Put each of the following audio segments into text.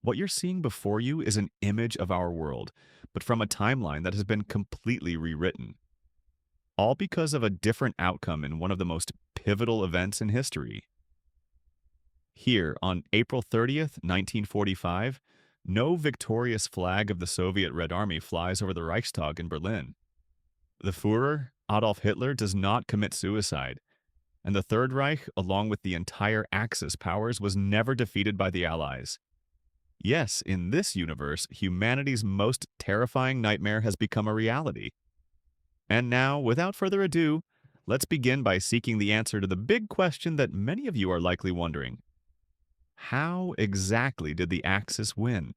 What you're seeing before you is an image of our world, but from a timeline that has been completely rewritten, all because of a different outcome in one of the most pivotal events in history. Here, on April 30th, 1945, no victorious flag of the Soviet Red Army flies over the Reichstag in Berlin. The Führer, Adolf Hitler, does not commit suicide, and the Third Reich, along with the entire Axis powers, was never defeated by the Allies. Yes, in this universe, humanity's most terrifying nightmare has become a reality. And now, without further ado, let's begin by seeking the answer to the big question that many of you are likely wondering. How exactly did the Axis win?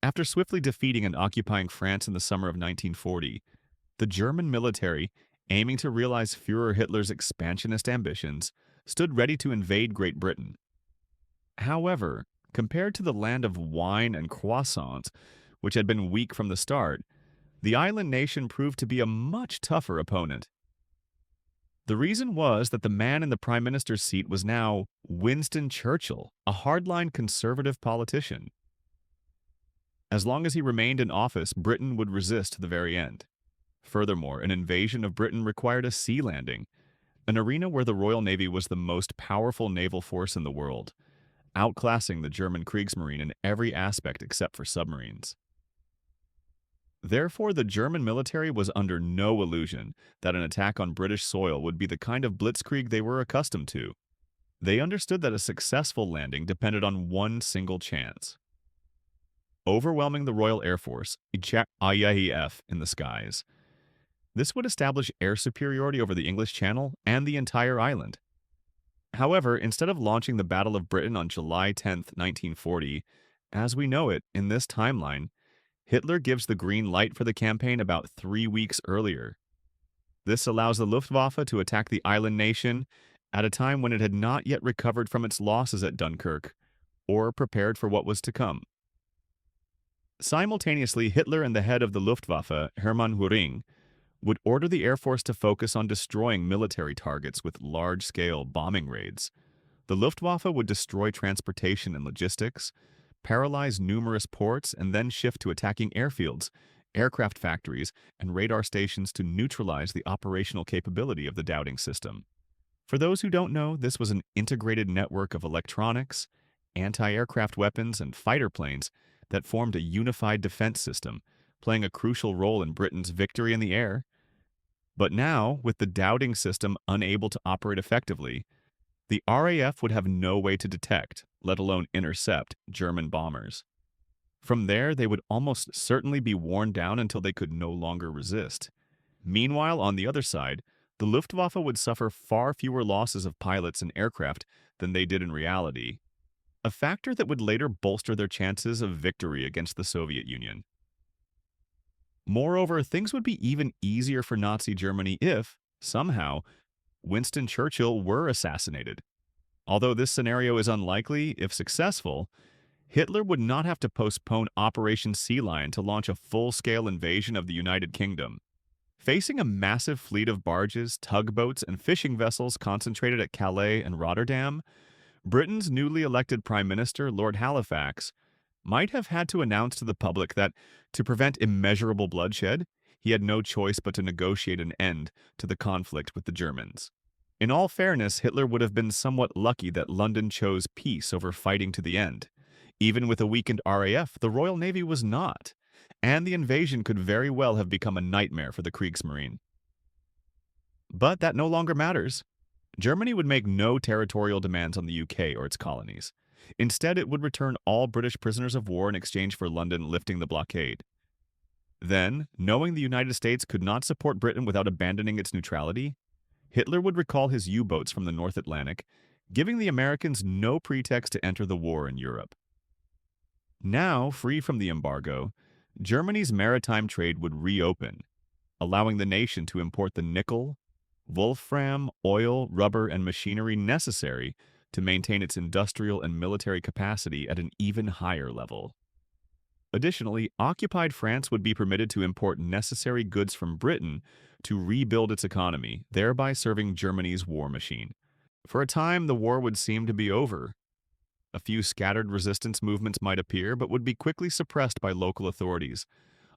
After swiftly defeating and occupying France in the summer of 1940, the German military, aiming to realize Führer Hitler's expansionist ambitions, stood ready to invade Great Britain. However, compared to the land of wine and croissants, which had been weak from the start, the island nation proved to be a much tougher opponent. The reason was that the man in the prime minister's seat was now Winston Churchill, a hardline conservative politician. As long as he remained in office, Britain would resist to the very end. Furthermore, an invasion of Britain required a sea landing, an arena where the Royal Navy was the most powerful naval force in the world, outclassing the German Kriegsmarine in every aspect except for submarines. Therefore, the German military was under no illusion that an attack on British soil would be the kind of blitzkrieg they were accustomed to. They understood that a successful landing depended on one single chance: overwhelming the Royal Air Force, IAEF, in the skies. This would establish air superiority over the English Channel and the entire island. However, instead of launching the Battle of Britain on July 10th, 1940, as we know it in this timeline, Hitler gives the green light for the campaign about 3 weeks earlier. This allows the Luftwaffe to attack the island nation at a time when it had not yet recovered from its losses at Dunkirk or prepared for what was to come. Simultaneously, Hitler and the head of the Luftwaffe, Hermann Göring, would order the Air Force to focus on destroying military targets with large-scale bombing raids. The Luftwaffe would destroy transportation and logistics, paralyze numerous ports, and then shift to attacking airfields, aircraft factories, and radar stations to neutralize the operational capability of the Dowding system. For those who don't know, this was an integrated network of electronics, anti-aircraft weapons, and fighter planes that formed a unified defense system, playing a crucial role in Britain's victory in the air. But now, with the Dowding system unable to operate effectively, the RAF would have no way to detect, let alone intercept, German bombers. From there, they would almost certainly be worn down until they could no longer resist. Meanwhile, on the other side, the Luftwaffe would suffer far fewer losses of pilots and aircraft than they did in reality, a factor that would later bolster their chances of victory against the Soviet Union. Moreover, things would be even easier for Nazi Germany if, somehow, Winston Churchill were assassinated. Although this scenario is unlikely, if successful, Hitler would not have to postpone Operation Sea Lion to launch a full-scale invasion of the United Kingdom. Facing a massive fleet of barges, tugboats, and fishing vessels concentrated at Calais and Rotterdam, Britain's newly elected Prime Minister, Lord Halifax, might have had to announce to the public that, to prevent immeasurable bloodshed, he had no choice but to negotiate an end to the conflict with the Germans. In all fairness, Hitler would have been somewhat lucky that London chose peace over fighting to the end. Even with a weakened RAF, the Royal Navy was not, and the invasion could very well have become a nightmare for the Kriegsmarine. But that no longer matters. Germany would make no territorial demands on the UK or its colonies. Instead, it would return all British prisoners of war in exchange for London lifting the blockade. Then, knowing the United States could not support Britain without abandoning its neutrality, Hitler would recall his U-boats from the North Atlantic, giving the Americans no pretext to enter the war in Europe. Now, free from the embargo, Germany's maritime trade would reopen, allowing the nation to import the nickel, wolfram, oil, rubber, and machinery necessary to maintain its industrial and military capacity at an even higher level. Additionally, occupied France would be permitted to import necessary goods from Britain to rebuild its economy, thereby serving Germany's war machine. For a time, the war would seem to be over. A few scattered resistance movements might appear, but would be quickly suppressed by local authorities,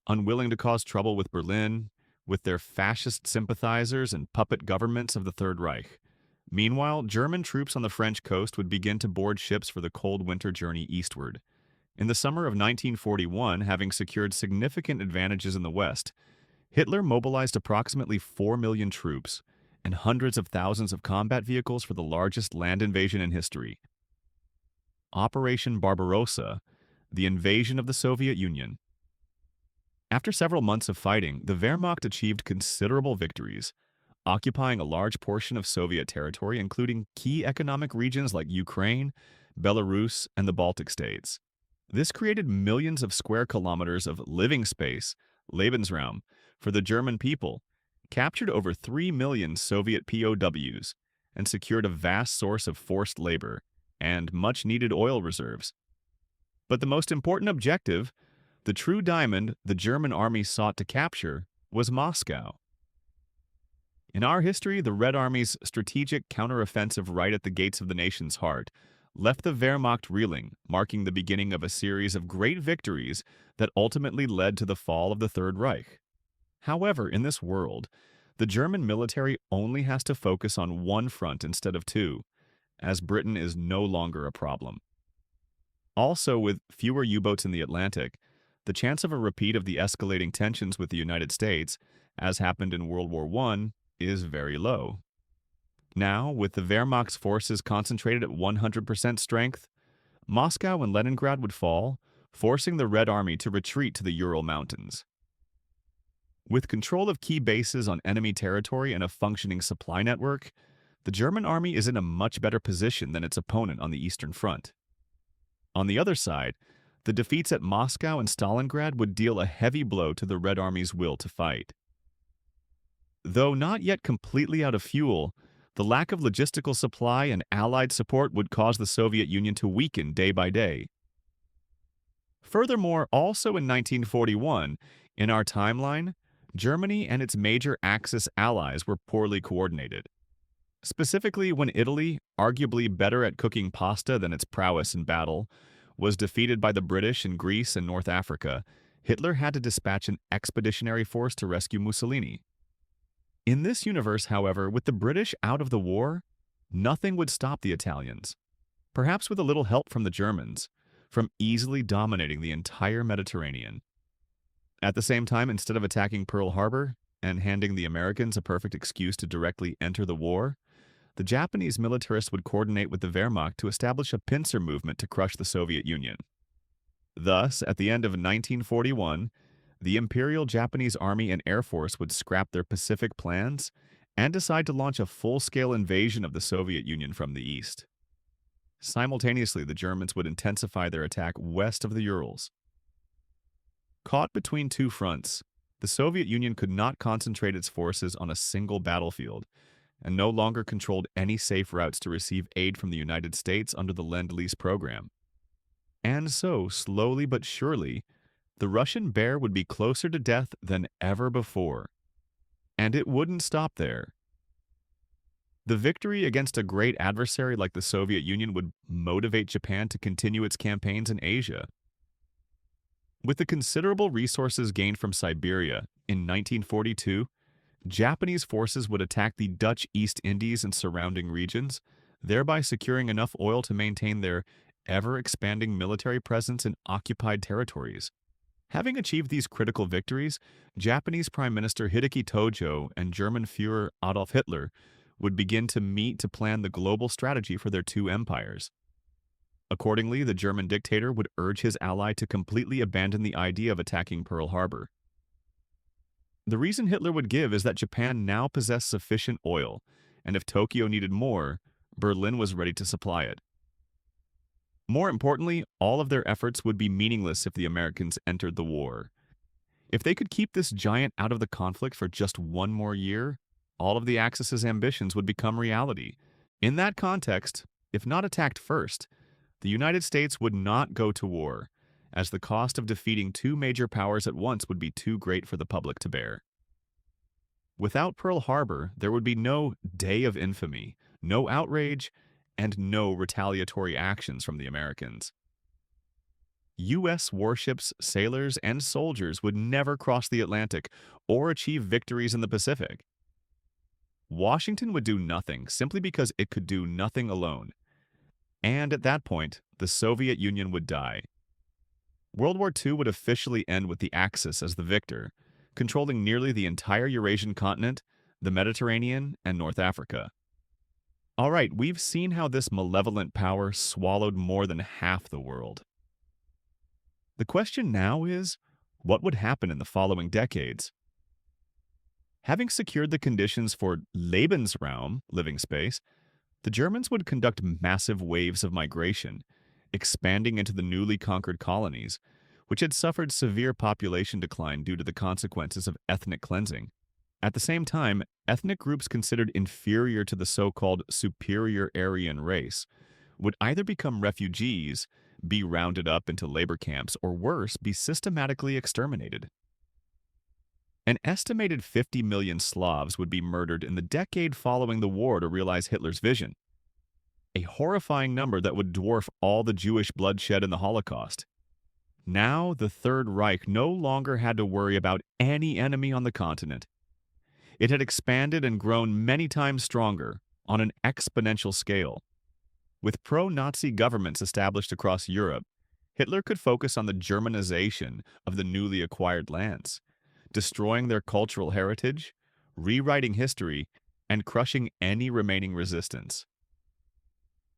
unwilling to cause trouble with Berlin, with their fascist sympathizers and puppet governments of the Third Reich. Meanwhile, German troops on the French coast would begin to board ships for the cold winter journey eastward. In the summer of 1941, having secured significant advantages in the West, Hitler mobilized approximately 4 million troops and hundreds of thousands of combat vehicles for the largest land invasion in history. Operation Barbarossa, the invasion of the Soviet Union. After several months of fighting, the Wehrmacht achieved considerable victories, occupying a large portion of Soviet territory, including key economic regions like Ukraine, Belarus, and the Baltic states. This created millions of square kilometers of living space, Lebensraum, for the German people, captured over 3 million Soviet POWs, and secured a vast source of forced labor and much-needed oil reserves. But the most important objective, the true diamond the German army sought to capture, was Moscow. In our history, the Red Army's strategic counteroffensive right at the gates of the nation's heart left the Wehrmacht reeling, marking the beginning of a series of great victories that ultimately led to the fall of the Third Reich. However, in this world, the German military only has to focus on one front instead of two, as Britain is no longer a problem. Also, with fewer U-boats in the Atlantic, the chance of a repeat of the escalating tensions with the United States, as happened in World War I, is very low. Now, with the Wehrmacht's forces concentrated at 100% strength, Moscow and Leningrad would fall, forcing the Red Army to retreat to the Ural Mountains. With control of key bases on enemy territory and a functioning supply network, the German army is in a much better position than its opponent on the Eastern Front. On the other side, the defeats at Moscow and Stalingrad would deal a heavy blow to the Red Army's will to fight. Though not yet completely out of fuel, the lack of logistical supply and Allied support would cause the Soviet Union to weaken day by day. Furthermore, also in 1941, in our timeline, Germany and its major Axis allies were poorly coordinated. Specifically, when Italy, arguably better at cooking pasta than its prowess in battle, was defeated by the British in Greece and North Africa, Hitler had to dispatch an expeditionary force to rescue Mussolini. In this universe, however, with the British out of the war, nothing would stop the Italians, perhaps with a little help from the Germans, from easily dominating the entire Mediterranean. At the same time, instead of attacking Pearl Harbor and handing the Americans a perfect excuse to directly enter the war, the Japanese militarists would coordinate with the Wehrmacht to establish a pincer movement to crush the Soviet Union. Thus, at the end of 1941, the Imperial Japanese Army and Air Force would scrap their Pacific plans and decide to launch a full-scale invasion of the Soviet Union from the east. Simultaneously, the Germans would intensify their attack west of the Urals. Caught between two fronts, the Soviet Union could not concentrate its forces on a single battlefield and no longer controlled any safe routes to receive aid from the United States under the Lend-Lease program. And so, slowly but surely, the Russian bear would be closer to death than ever before. And it wouldn't stop there. The victory against a great adversary like the Soviet Union would motivate Japan to continue its campaigns in Asia. With the considerable resources gained from Siberia in 1942, Japanese forces would attack the Dutch East Indies and surrounding regions, thereby securing enough oil to maintain their ever-expanding military presence in occupied territories. Having achieved these critical victories, Japanese Prime Minister Hideki Tojo and German Führer Adolf Hitler would begin to meet to plan the global strategy for their two empires. Accordingly, the German dictator would urge his ally to completely abandon the idea of attacking Pearl Harbor. The reason Hitler would give is that Japan now possessed sufficient oil, and if Tokyo needed more, Berlin was ready to supply it. More importantly, all of their efforts would be meaningless if the Americans entered the war. If they could keep this giant out of the conflict for just one more year, all of the Axis's ambitions would become reality. In that context, if not attacked first, the United States would not go to war, as the cost of defeating two major powers at once would be too great for the public to bear. Without Pearl Harbor, there would be no Day of Infamy, no outrage, and no retaliatory actions from the Americans. U.S. warships, sailors, and soldiers would never cross the Atlantic or achieve victories in the Pacific. Washington would do nothing simply because it could do nothing alone. And at that point, the Soviet Union would die. World War II would officially end with the Axis as the victor, controlling nearly the entire Eurasian continent, the Mediterranean, and North Africa. All right, we've seen how this malevolent power swallowed more than half the world. The question now is, what would happen in the following decades? Having secured the conditions for Lebensraum, living space, the Germans would conduct massive waves of migration, expanding into the newly conquered colonies, which had suffered severe population decline due to the consequences of ethnic cleansing. At the same time, ethnic groups considered inferior to the so-called superior Aryan race would either become refugees, be rounded up into labor camps, or worse, be systematically exterminated. An estimated 50 million Slavs would be murdered in the decade following the war to realize Hitler's vision, a horrifying number that would dwarf all the Jewish bloodshed in the Holocaust. Now, the Third Reich no longer had to worry about any enemy on the continent. It had expanded and grown many times stronger, on an exponential scale. With pro-Nazi governments established across Europe, Hitler could focus on the Germanization of the newly acquired lands, destroying their cultural heritage, rewriting history, and crushing any remaining resistance.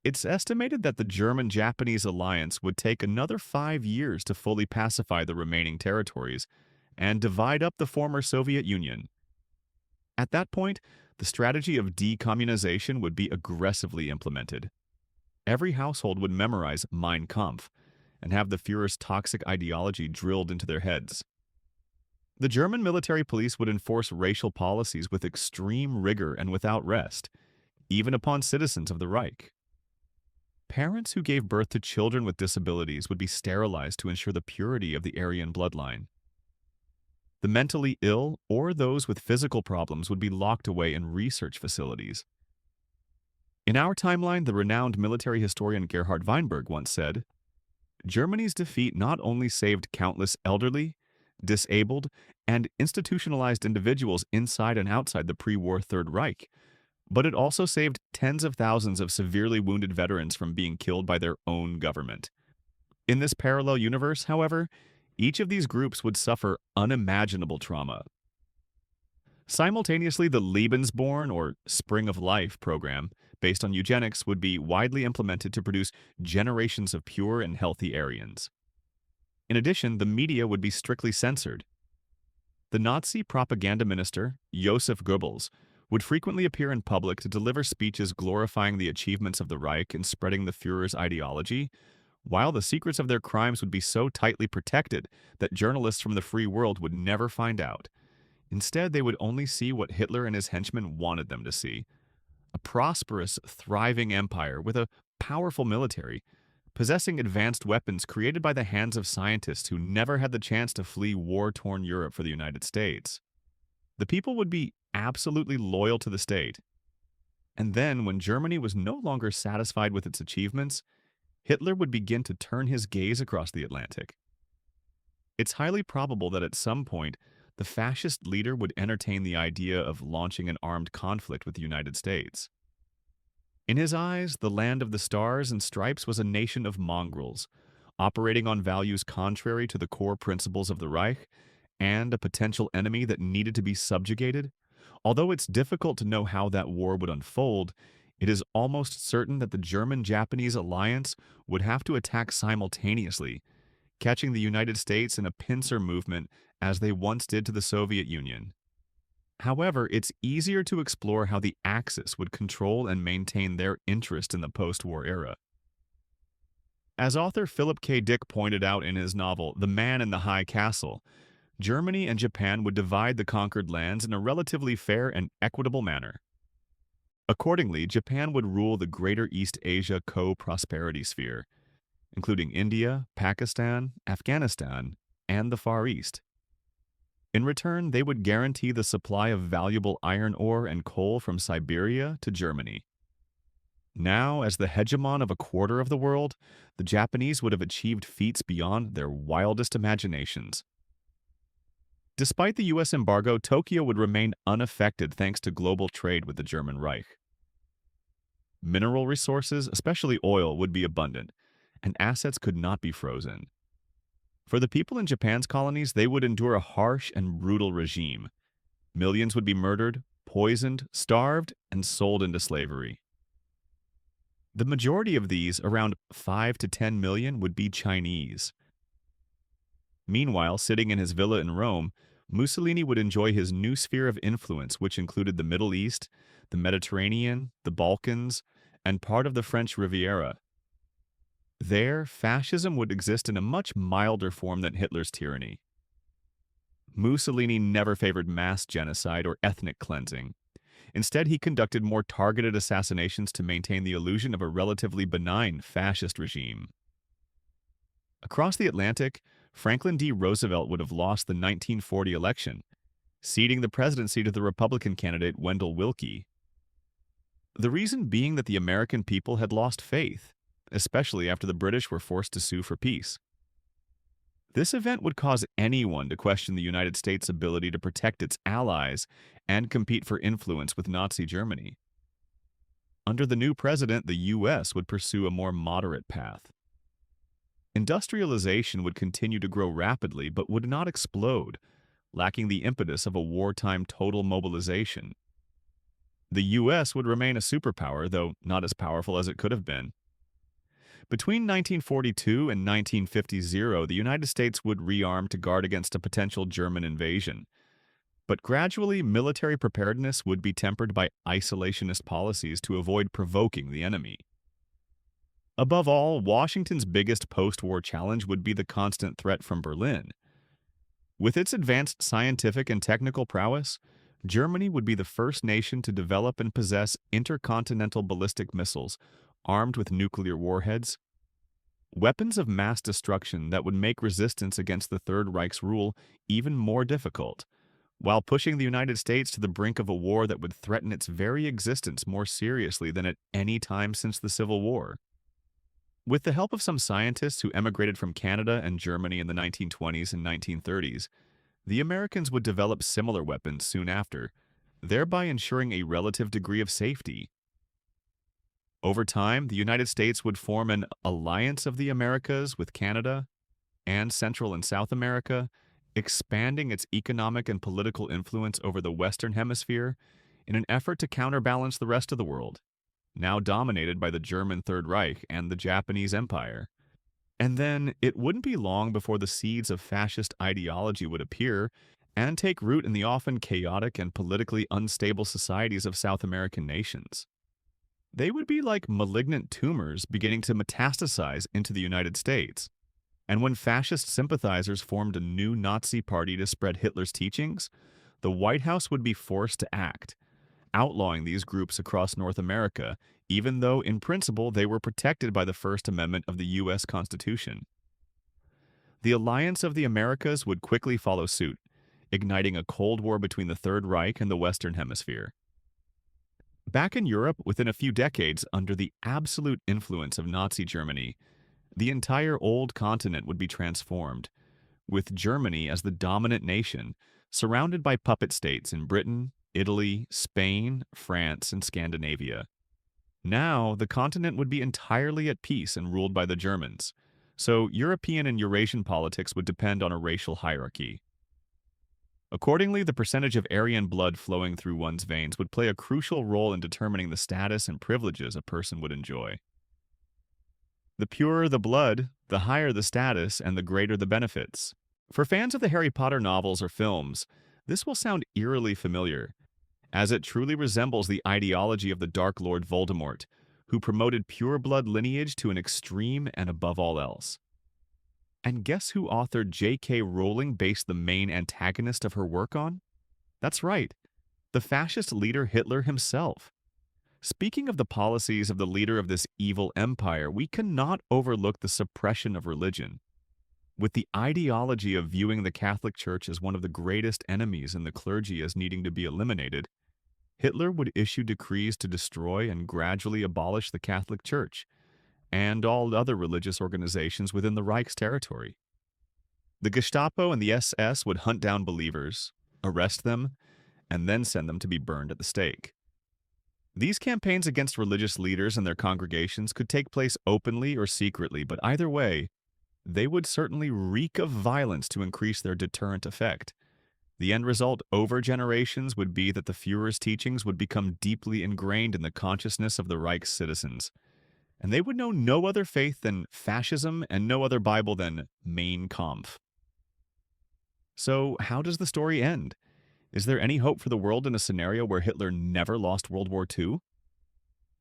It's estimated that the German-Japanese alliance would take another 5 years to fully pacify the remaining territories and divide up the former Soviet Union. At that point, the strategy of decommunization would be aggressively implemented. Every household would memorize Mein Kampf and have the Führer's toxic ideology drilled into their heads. The German military police would enforce racial policies with extreme rigor and without rest, even upon citizens of the Reich. Parents who gave birth to children with disabilities would be sterilized to ensure the purity of the Aryan bloodline. The mentally ill or those with physical problems would be locked away in research facilities. In our timeline, the renowned military historian Gerhard Weinberg once said, "Germany's defeat not only saved countless elderly, disabled, and institutionalized individuals inside and outside the pre-war Third Reich, but it also saved tens of thousands of severely wounded veterans from being killed by their own government." In this parallel universe, however, each of these groups would suffer unimaginable trauma. Simultaneously, the Lebensborn, or Spring of Life, program, based on eugenics, would be widely implemented to produce generations of pure and healthy Aryans. In addition, the media would be strictly censored. The Nazi propaganda minister, Joseph Goebbels, would frequently appear in public to deliver speeches glorifying the achievements of the Reich and spreading the Führer's ideology, while the secrets of their crimes would be so tightly protected that journalists from the free world would never find out. Instead, they would only see what Hitler and his henchmen wanted them to see: a prosperous, thriving empire with a powerful military, possessing advanced weapons created by the hands of scientists who never had the chance to flee war-torn Europe for the United States. The people would be absolutely loyal to the state. And then, when Germany was no longer satisfied with its achievements, Hitler would begin to turn his gaze across the Atlantic. It's highly probable that at some point, the fascist leader would entertain the idea of launching an armed conflict with the United States. In his eyes, the land of the stars and stripes was a nation of mongrels, operating on values contrary to the core principles of the Reich, and a potential enemy that needed to be subjugated. Although it's difficult to know how that war would unfold, it is almost certain that the German-Japanese alliance would have to attack simultaneously, catching the United States in a pincer movement as they once did to the Soviet Union. However, it's easier to explore how the Axis would control and maintain their interest in the post-war era. As author Philip K. Dick pointed out in his novel The Man in the High Castle, Germany and Japan would divide the conquered lands in a relatively fair and equitable manner. Accordingly, Japan would rule the Greater East Asia co-prosperity sphere, including India, Pakistan, Afghanistan, and the Far East. In return, they would guarantee the supply of valuable iron ore and coal from Siberia to Germany. Now, as the hegemon of a quarter of the world, the Japanese would have achieved feats beyond their wildest imaginations. Despite the US embargo, Tokyo would remain unaffected thanks to global trade with the German Reich. Mineral resources, especially oil, would be abundant, and assets could not be frozen. For the people in Japan's colonies, they would endure a harsh and brutal regime. Millions would be murdered, poisoned, starved, and sold into slavery. The majority of these, around 5 to 10 million, would be Chinese. Meanwhile, sitting in his villa in Rome, Mussolini would enjoy his new sphere of influence, which included the Middle East, the Mediterranean, the Balkans, and part of the French Riviera. There, fascism would exist in a much milder form than Hitler's tyranny. Mussolini never favored mass genocide or ethnic cleansing. Instead, he conducted more targeted assassinations to maintain the illusion of a relatively benign fascist regime. Across the Atlantic, Franklin D. Roosevelt would have lost the 1940 election, ceding the presidency to the Republican candidate Wendell Willkie. The reason being that the American people had lost faith, especially after the British were forced to sue for peace. This event would cause anyone to question the United States' ability to protect its allies and compete for influence with Nazi Germany. Under the new president, the U.S. would pursue a more moderate path. Industrialization would continue to grow rapidly but would not explode, lacking the impetus of a wartime total mobilization. The U.S. would remain a superpower, though not as powerful as it could have been. Between 1942 and 1950, the United States would rearm to guard against a potential German invasion. But gradually, military preparedness would be tempered by isolationist policies to avoid provoking the enemy. Above all, Washington's biggest post-war challenge would be the constant threat from Berlin. With its advanced scientific and technical prowess, Germany would be the first nation to develop and possess intercontinental ballistic missiles, armed with nuclear warheads, weapons of mass destruction that would make resistance against the Third Reich's rule even more difficult, while pushing the United States to the brink of a war that would threaten its very existence more seriously than at any time since the Civil War. With the help of some scientists who emigrated from Canada and Germany in the 1920s and 1930s, the Americans would develop similar weapons soon after, thereby ensuring a relative degree of safety. Over time, the United States would form an alliance of the Americas with Canada and Central and South America, expanding its economic and political influence over the Western Hemisphere in an effort to counterbalance the rest of the world, now dominated by the German Third Reich and the Japanese Empire. And then, it wouldn't be long before the seeds of fascist ideology would appear and take root in the often chaotic and politically unstable societies of South American nations. They would be like malignant tumors beginning to metastasize into the United States. And when fascist sympathizers formed a new Nazi party to spread Hitler's teachings, the White House would be forced to act, outlawing these groups across North America, even though in principle they were protected by the First Amendment of the U.S. Constitution. The alliance of the Americas would quickly follow suit, igniting a Cold War between the Third Reich and the Western Hemisphere. Back in Europe, within a few decades, under the absolute influence of Nazi Germany, the entire old continent would be transformed, with Germany as the dominant nation, surrounded by puppet states in Britain, Italy, Spain, France, and Scandinavia. Now, the continent would be entirely at peace and ruled by the Germans, so European and Eurasian politics would depend on a racial hierarchy. Accordingly, the percentage of Aryan blood flowing through one's veins would play a crucial role in determining the status and privileges a person would enjoy. The purer the blood, the higher the status and the greater the benefits. For fans of the Harry Potter novels or films, this will sound eerily familiar, as it truly resembles the ideology of the Dark Lord Voldemort, who promoted pure blood lineage to an extreme and above all else. And guess who authored J.K. Rowling based the main antagonist of her work on? That's right, the fascist leader Hitler himself. Speaking of the policies of the leader of this evil empire, we cannot overlook the suppression of religion. With the ideology of viewing the Catholic Church as one of the greatest enemies and the clergy as needing to be eliminated, Hitler would issue decrees to destroy and gradually abolish the Catholic Church and all other religious organizations within the Reich's territory. The Gestapo and the SS would hunt down believers, arrest them, and then send them to be burned at the stake. These campaigns against religious leaders and their congregations could take place openly or secretly, but either way, they would certainly reek of violence to increase their deterrent effect. The end result over generations would be that the Führer's teachings would become deeply ingrained in the consciousness of the Reich's citizens, and they would know no other faith than fascism and no other Bible than Mein Kampf. So, how does the story end? Is there any hope for the world in a scenario where Hitler never lost World War II?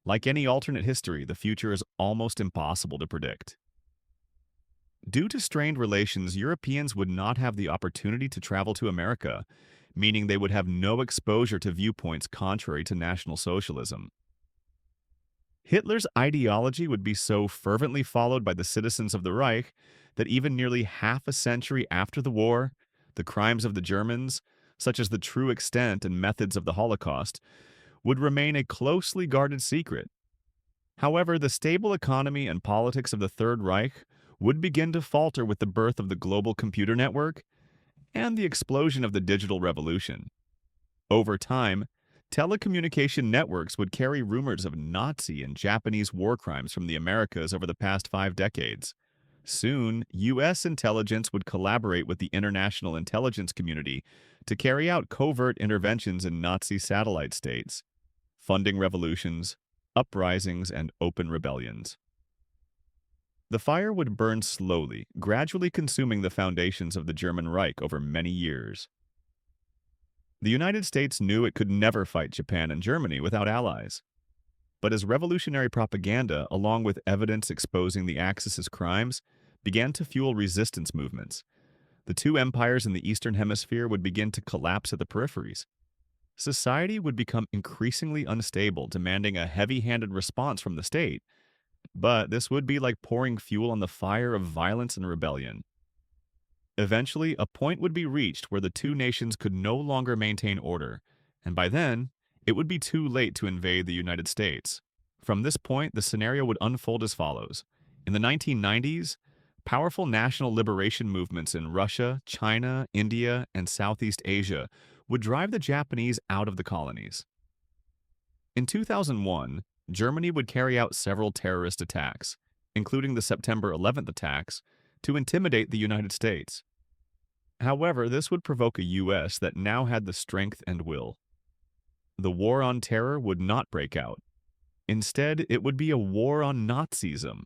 Like any alternate history, the future is almost impossible to predict. Due to strained relations, Europeans would not have the opportunity to travel to America, meaning they would have no exposure to viewpoints contrary to National Socialism. Hitler's ideology would be so fervently followed by the citizens of the Reich that even nearly half a century after the war, the crimes of the Germans, such as the true extent and methods of the Holocaust, would remain a closely guarded secret. However, the stable economy and politics of the Third Reich would begin to falter with the birth of the global computer network and the explosion of the digital revolution. Over time, telecommunication networks would carry rumors of Nazi and Japanese war crimes from the Americas over the past 5 decades. Soon, U.S. intelligence would collaborate with the international intelligence community to carry out covert interventions in Nazi satellite states, funding revolutions, uprisings, and open rebellions. The fire would burn slowly, gradually consuming the foundations of the German Reich over many years. The United States knew it could never fight Japan and Germany without allies. But as revolutionary propaganda, along with evidence exposing the Axis' crimes, began to fuel resistance movements, the two empires in the Eastern Hemisphere would begin to collapse at the peripheries. Society would become increasingly unstable, demanding a heavy-handed response from the state, but this would be like pouring fuel on the fire of violence and rebellion. Eventually, a point would be reached where the two nations could no longer maintain order, and by then, it would be too late to invade the United States. From this point, the scenario would unfold as follows. In the 1990s, powerful national liberation movements in Russia, China, India, and Southeast Asia would drive the Japanese out of the colonies. In 2001, Germany would carry out several terrorist attacks, including the September 11th attacks, to intimidate the United States. However, this would provoke a U.S. that now had the strength and will. The war on terror would not break out. Instead, it would be a war on Nazism.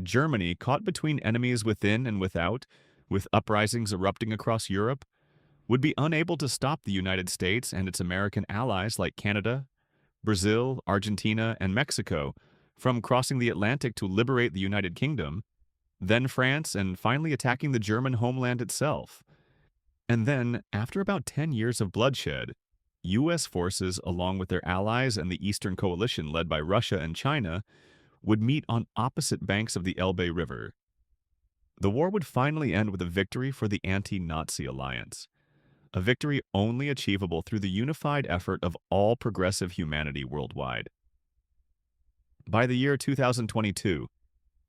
Germany, caught between enemies within and without, with uprisings erupting across Europe, would be unable to stop the United States and its American allies like Canada, Brazil, Argentina, and Mexico from crossing the Atlantic to liberate the United Kingdom, then France, and finally attacking the German homeland itself. And then, after about 10 years of bloodshed, U.S. forces, along with their allies and the Eastern Coalition led by Russia and China, would meet on opposite banks of the Elbe River. The war would finally end with a victory for the anti-Nazi alliance, a victory only achievable through the unified effort of all progressive humanity worldwide. By the year 2022,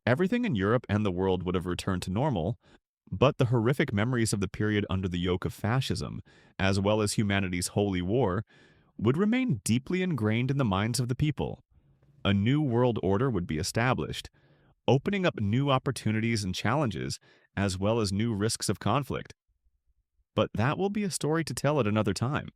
everything in Europe and the world would have returned to normal, but the horrific memories of the period under the yoke of fascism, as well as humanity's holy war, would remain deeply ingrained in the minds of the people. A new world order would be established, opening up new opportunities and challenges, as well as new risks of conflict. But that will be a story to tell at another time.